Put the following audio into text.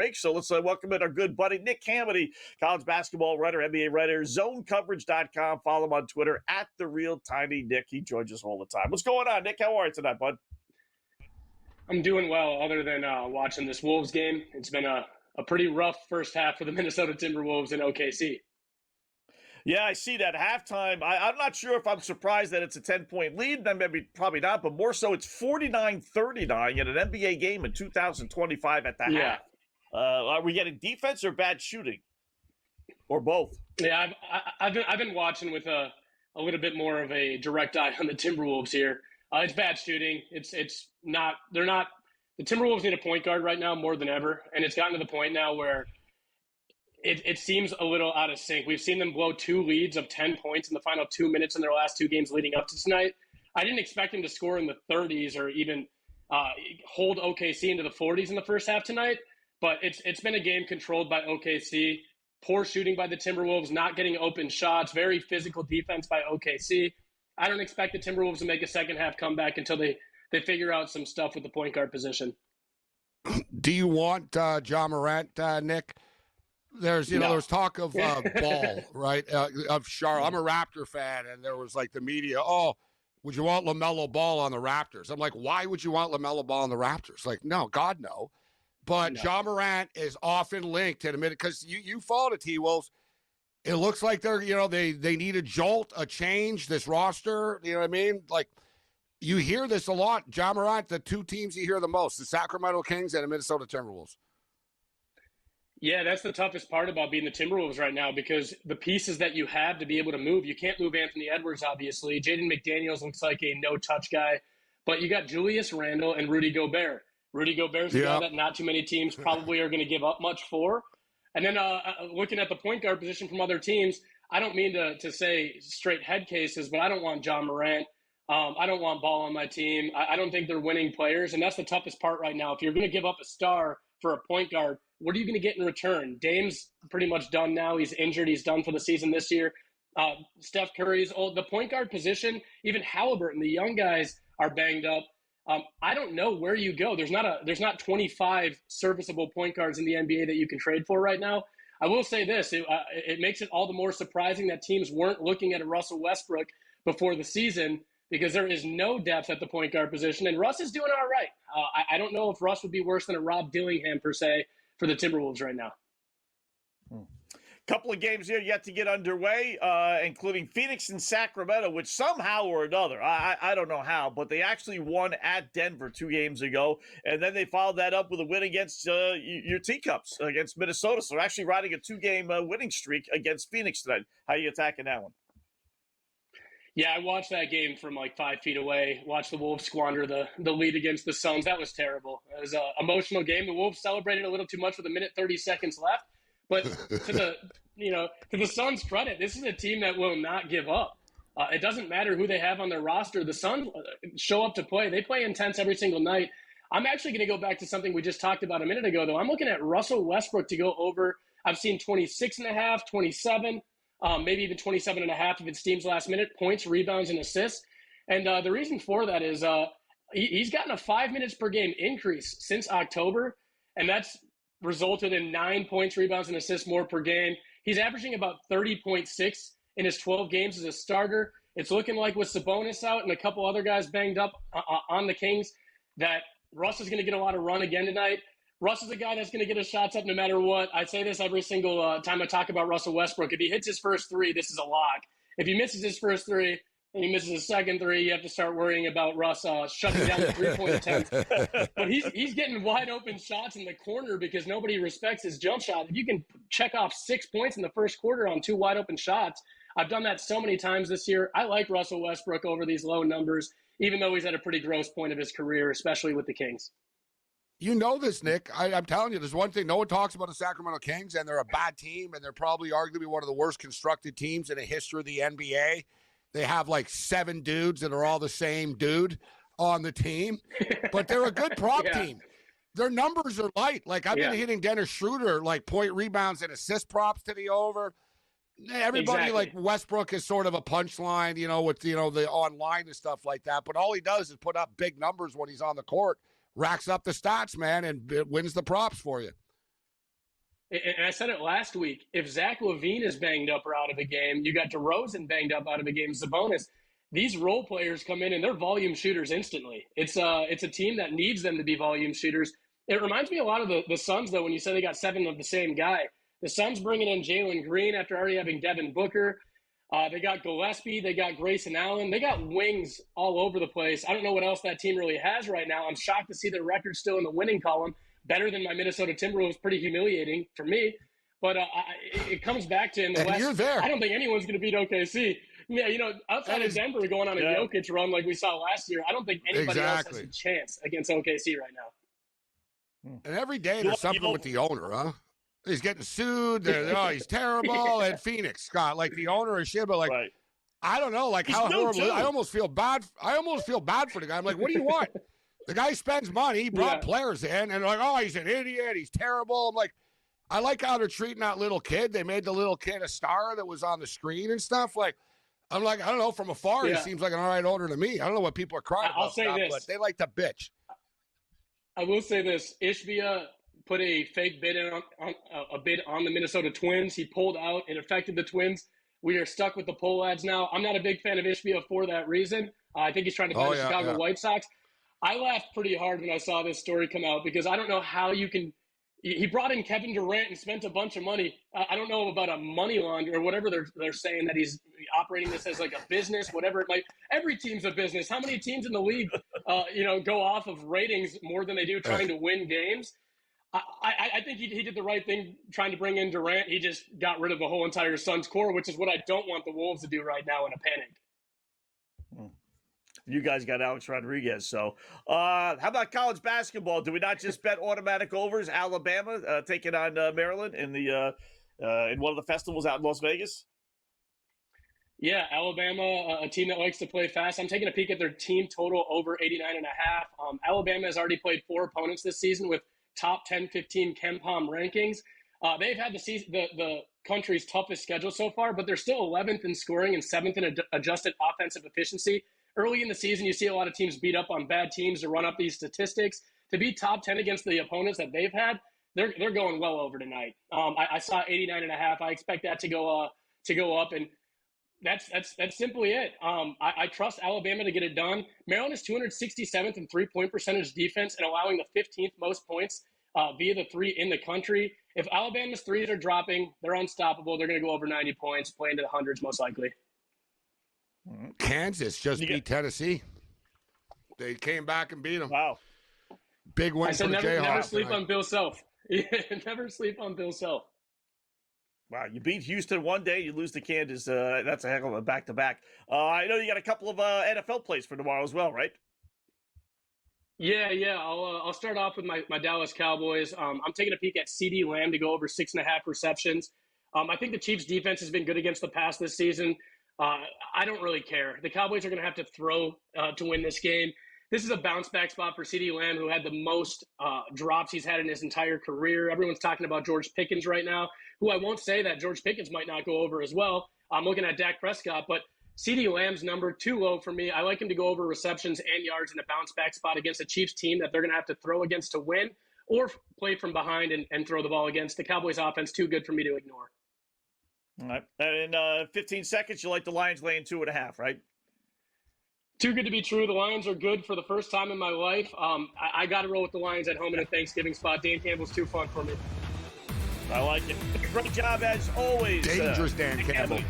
break. So let's welcome in our good buddy, Nick Hamady, college basketball writer, NBA writer, zonecoverage.com. Follow him on Twitter at @TheRealTinyNick. He joins us all the time. What's going on, Nick? How are you tonight, bud? I'm doing well, other than watching this Wolves game. It's been a pretty rough first half for the Minnesota Timberwolves in OKC. Yeah, I see that halftime. I'm not sure if I'm surprised that it's a 10-point lead. Then probably not, but more so it's 49-39 in an NBA game in 2025 at the half. Are we getting defense or bad shooting, or both? Yeah, I've been watching with a little bit more of a direct eye on the Timberwolves here. It's bad shooting. It's not. They're not. The Timberwolves need a point guard right now more than ever, and it's gotten to the point now where it seems a little out of sync. We've seen them blow 2 leads of 10 points in the final 2 minutes in their last 2 games leading up to tonight. I didn't expect them to score in the 30s or even hold OKC into the 40s in the first half tonight, but it's been a game controlled by OKC. Poor shooting by the Timberwolves, not getting open shots, very physical defense by OKC. I don't expect the Timberwolves to make a second half comeback until they figure out some stuff with the point guard position. Do you want John Morant, Nick? There's talk of Ball, right? Of Charlotte. I'm a Raptor fan, and there was like the media. Oh, would you want LaMelo Ball on the Raptors? I'm like, why would you want LaMelo Ball on the Raptors? Like, no, God, no. But no. John Morant is often linked in a minute because you follow the T-Wolves. It looks like they're, they need a jolt, a change. This roster, you know what I mean? Like, you hear this a lot. John Morant, the 2 teams you hear the most, the Sacramento Kings and the Minnesota Timberwolves. Yeah, that's the toughest part about being the Timberwolves right now because the pieces that you have to be able to move, you can't move Anthony Edwards, obviously. Jaden McDaniels looks like a no-touch guy. But you got Julius Randle and Rudy Gobert. Rudy Gobert's a guy that not too many teams probably are going to give up much for. And then looking at the point guard position from other teams, I don't mean to say straight head cases, but I don't want John Morant. I don't want Ball on my team. I don't think they're winning players, and that's the toughest part right now. If you're going to give up a star for a point guard, what are you going to get in return? Dame's pretty much done now. He's injured. He's done for the season this year. Steph Curry's old. The point guard position, even Halliburton, the young guys are banged up. I don't know where you go. There's not 25 serviceable point guards in the NBA that you can trade for right now. I will say this. It makes it all the more surprising that teams weren't looking at a Russell Westbrook before the season because there is no depth at the point guard position, and Russ is doing all right. I don't know if Russ would be worse than a Rob Dillingham, per se, for the Timberwolves right now. Couple of games here yet to get underway, including Phoenix and Sacramento, which somehow or another, I don't know how, but they actually won at Denver 2 games ago, and then they followed that up with a win against your Teacups, against Minnesota. So they're actually riding a 2-game winning streak against Phoenix tonight. How are you attacking that one? Yeah, I watched that game from like 5 feet away. Watched the Wolves squander the lead against the Suns. That was terrible. It was an emotional game. The Wolves celebrated a little too much with 1:30 left. But to the Suns' credit, this is a team that will not give up. It doesn't matter who they have on their roster. The Suns show up to play. They play intense every single night. I'm actually going to go back to something we just talked about a minute ago, though. I'm looking at Russell Westbrook to go over. I've seen 26.5, 27. Maybe even 27.5 if it's team's last minute, points, rebounds, and assists. And the reason for that is he's gotten a 5 minutes per game increase since October, and that's resulted in 9 points, rebounds, and assists more per game. He's averaging about 30.6 in his 12 games as a starter. It's looking like with Sabonis out and a couple other guys banged up on the Kings that Russ is going to get a lot of run again tonight. Russ is a guy that's going to get his shots up no matter what. I say this every single time I talk about Russell Westbrook. If he hits his first 3, this is a lock. If he misses his first 3 and he misses his second 3, you have to start worrying about Russ shutting down the three-point attempts. But he's getting wide open shots in the corner because nobody respects his jump shot. If you can check off 6 points in the first quarter on 2 wide open shots, I've done that so many times this year. I like Russell Westbrook over these low numbers, even though he's at a pretty gross point of his career, especially with the Kings. You know this, Nick. I'm telling you, there's one thing. No one talks about the Sacramento Kings, and they're a bad team, and they're probably arguably one of the worst constructed teams in the history of the NBA. They have like 7 dudes that are all the same dude on the team, but they're a good prop team. Their numbers are light. Like, I've been hitting Dennis Schroeder, like, point rebounds and assist props to the over. Everybody like Westbrook is sort of a punchline, with, the online and stuff like that. But all he does is put up big numbers when he's on the court. Racks up the stats, man, and it wins the props for you. and I said it last week, if Zach LaVine is banged up or out of a game, you got DeRozan banged up out of a game, Sabonis, these role players come in and they're volume shooters instantly. It's a team that needs them to be volume shooters. It reminds me a lot of the Suns, though, when you say they got 7 of the same guy. The Suns bringing in Jalen Green after already having Devin Booker. They got Gillespie. They got Grayson Allen. They got wings all over the place. I don't know what else that team really has right now. I'm shocked to see their record still in the winning column. Better than my Minnesota Timberwolves. Pretty humiliating for me. But it comes back to in the West. You're there. I don't think anyone's going to beat OKC. Yeah, outside of Denver going on a Jokic run like we saw last year, I don't think anybody else has a chance against OKC right now. And every day there's something with the owner, huh? He's getting sued. He's terrible. And Phoenix, Scott, like the owner is shit, but like, right. I don't know, like how horrible. I almost feel bad. I almost feel bad for the guy. I'm like, what do you want? The guy spends money. He brought players in, and like, oh, he's an idiot. He's terrible. I'm like, I like how they're treating that little kid. They made the little kid a star that was on the screen and stuff. Like, I'm like, I don't know. From afar, he seems like an all right owner to me. I don't know what people are crying about, but they like to bitch. I will say this: Ishbia put a fake bid on the Minnesota Twins. He pulled out. It affected the Twins. We are stuck with the poll ads now. I'm not a big fan of Ishbia for that reason. I think he's trying to find the Chicago White Sox. I laughed pretty hard when I saw this story come out because I don't know how you can – he brought in Kevin Durant and spent a bunch of money. I don't know about a money laundry or whatever they're saying, that he's operating this as like a business, whatever it might – every team's a business. How many teams in the league, go off of ratings more than they do trying to win games? I think he did the right thing trying to bring in Durant. He just got rid of the whole entire Suns core, which is what I don't want the Wolves to do right now in a panic. You guys got Alex Rodriguez. So how about college basketball? Do we not just bet automatic overs? Alabama taking on Maryland in the in one of the festivals out in Las Vegas? Yeah, Alabama, a team that likes to play fast. I'm taking a peek at their team total over 89.5. Alabama has already played 4 opponents this season with top 10, 15 KenPom rankings. They've had the country's toughest schedule so far, but they're still 11th in scoring and 7th in adjusted offensive efficiency. Early in the season, you see a lot of teams beat up on bad teams to run up these statistics. To be top 10 against the opponents that they've had, they're going well over tonight. I saw 89.5. I expect that to go up, and that's simply it. I trust Alabama to get it done. Maryland is 267th in three-point percentage defense and allowing the 15th most points via the 3 in the country. If Alabama's threes are dropping, they're unstoppable. They're going to go over 90 points, play into the hundreds most likely. Kansas just beat Tennessee. They came back and beat them. Wow. Big win for the Jayhawks. Never sleep on Bill Self. Never sleep on Bill Self. Wow, you beat Houston one day, you lose to Kansas. That's a heck of a back-to-back. I know you got a couple of NFL plays for tomorrow as well, right? Yeah. I'll start off with my Dallas Cowboys. I'm taking a peek at CeeDee Lamb to go over 6.5 receptions. I think the Chiefs' defense has been good against the pass this season. I don't really care. The Cowboys are going to have to throw to win this game. This is a bounce-back spot for CeeDee Lamb, who had the most drops he's had in his entire career. Everyone's talking about George Pickens right now, who I won't say that George Pickens might not go over as well. I'm looking at Dak Prescott, but CeeDee Lamb's number too low for me. I like him to go over receptions and yards in a bounce-back spot against a Chiefs team that they're going to have to throw against to win or play from behind and throw the ball against. The Cowboys offense too good for me to ignore. All right. And in 15 seconds, you like the Lions laying 2.5, right? Too good to be true. The Lions are good for the first time in my life. I got to roll with the Lions at home in a Thanksgiving spot. Dan Campbell's too fun for me. I like it. Great job as always. Dangerous Dan Campbell.